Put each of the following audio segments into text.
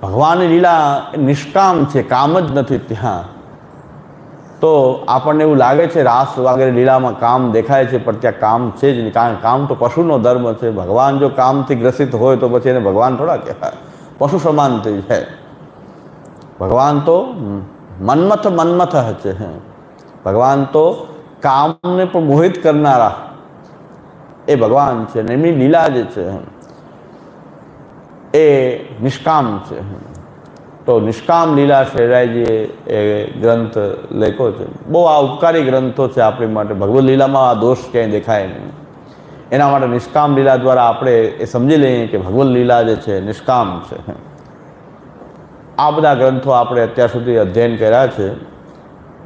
ભગવાનની લીલા નિષ્કામ છે, કામ જ નથી ત્યાં. તો આપણને એવું લાગે છે રાસ વગેરે લીલામાં કામ દેખાય છે, પણ ત્યાં કામ છે જ નહીં. કારણ કામ તો પશુનો ધર્મ છે. ભગવાન જો કામથી ગ્રસિત હોય તો પછી એને ભગવાન થોડા કહેવાય, પશુ સમાન થઈ જાય. ભગવાન તો મન્મથ છે. ભગવાન તો કામને પણ મોહિત કરનારા એ ભગવાન છે. અને એમની લીલા જે છે એ નિષ્કામ છે. તો નિષ્કામ લીલા શેરરાયજીએ એ ગ્રંથ લખ્યો છે. બહુ આ ઉપકારી ગ્રંથો છે આપણી માટે. ભગવદ લીલામાં આ દોષ ક્યાંય દેખાય નહીં. એના માટે નિષ્કામ લીલા દ્વારા આપણે એ સમજી લઈએ કે ભગવદ લીલા જે છે નિષ્કામ છે. આ બધા ગ્રંથો આપણે અત્યાર સુધી અધ્યયન કર્યા છે.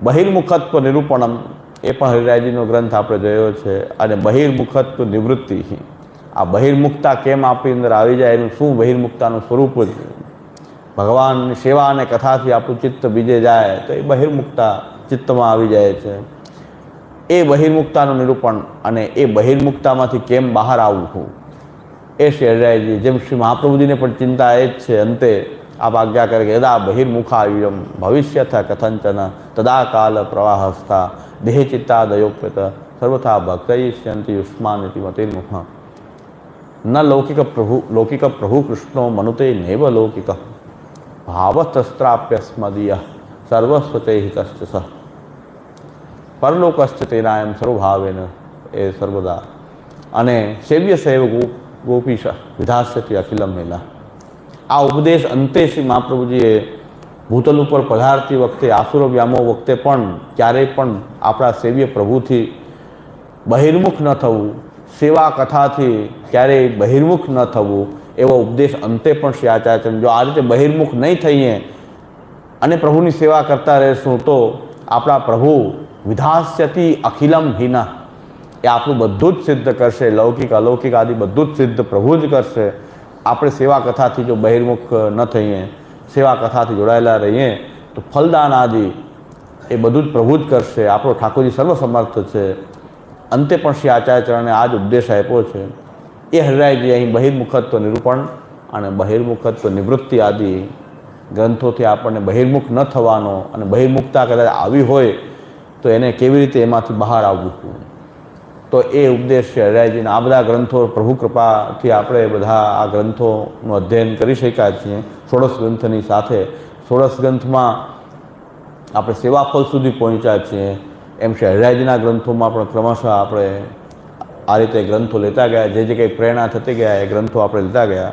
બહિર્મુખત્વ નિરૂપણમ એ પણ હરિરાયજીનો ગ્રંથ આપણે જોયો છે. અને બહિર્મુખત્વ નિવૃત્તિ, આ બહિર્મુખતા કેમ આપણી અંદર આવી જાય, એનું શું બહિર્મુખતાનું સ્વરૂપ છે. ભગવાનની સેવા અને કથાથી આપણું ચિત્ત બીજે જાય તો એ બહિર્મુખતા ચિત્તમાં આવી જાય છે. એ બહિર્મુખતાનું નિરૂપણ અને એ બહિર્મુખતામાંથી કેમ બહાર આવવું એ શ્રી હરિરાયજી, જેમ શ્રી મહાપ્રભુજીને પણ ચિંતા એ જ છે. અંતે આપ આજ્ઞા કરે કે યદા બહિર્મુખાયુયમ ભવિષ્યથ કથંચન તદા કાલ પ્રવાહસ્થા દેહ ચિત્તાદયોપ્યત સર્વથા ભક્તયિષ્યંતિ યુષ્માનિતિ મતિર્મુખ ન લૌકિક પ્રભુ કૃષ્ણો મનુતે નૈવ લૌકિક ભાવતસ્ત્રાપ્યસ્મદીય સર્વસ્વચૈહિકશ્ચ સહ પરલોકશ્ચ તેનાયમ સર્વભાવેન એ સર્વદા. અને સેવ્ય સૈવ ગોપીશ વિધાસ્યતિ અખિલમ મેલા. આ ઉપદેશ અંતે શ્રી મહાપ્રભુજીએ ભૂતલ ઉપર પધારતી વખતે, આસુરો વ્યામો વખતે પણ ક્યારેય પણ આપણા સેવ્ય પ્રભુથી બહિર્મુખ ન થવું, સેવા કથાથી ક્યારેય બહિર્મુખ ન થવું, એવો ઉપદેશ અંતે પણ શ્રી આચાર્ય. જો આ રીતે બહિર્મુખ નહીં થઈએ અને પ્રભુની સેવા કરતા રહેશું તો આપણા પ્રભુ વિધાસ્યતિ અખિલમ હિના, એ આપણું બધું જ સિદ્ધ કરશે. લૌકિક અલૌકિક આદિ બધું જ સિદ્ધ પ્રભુ જ કરશે. આપણે સેવા કથાથી જો બહિર્મુખ ન થઈએ, સેવા કથાથી જોડાયેલા રહીએ તો ફલદાન આદિ એ બધું જ પ્રભુ જ કરશે. આપણો ઠાકોરજી સર્વસમર્થ છે. અંતે પણ શ્રી આચાર્ય ચરણે આ જ ઉપદેશ આપ્યો છે. એ હરિરાયજી અહીં બહિર્મુખત્વ નિરૂપણ અને બહિર્મુખત્વ નિવૃત્તિ આદિ ગ્રંથોથી આપણને બહિર્મુખ ન થવાનો અને બહિર્મુખતા કદાચ આવી હોય તો એને કેવી રીતે એમાંથી બહાર આવવું, તો એ ઉદ્દેશ છે હરિરાયજીના. આ બધા ગ્રંથો પ્રભુ કૃપાથી આપણે બધા આ ગ્રંથોનું અધ્યયન કરી શક્યા છીએ. ષોડશ ગ્રંથની સાથે ષોડશ ગ્રંથમાં આપણે સેવાફળ સુધી પહોંચ્યા છીએ. એમ છે હરિરાયજીના ગ્રંથોમાં પણ ક્રમશઃ આપણે આ રીતે ગ્રંથો લેતા ગયા. જે કંઈ પ્રેરણા થતી ગયા એ ગ્રંથો આપણે લેતા ગયા.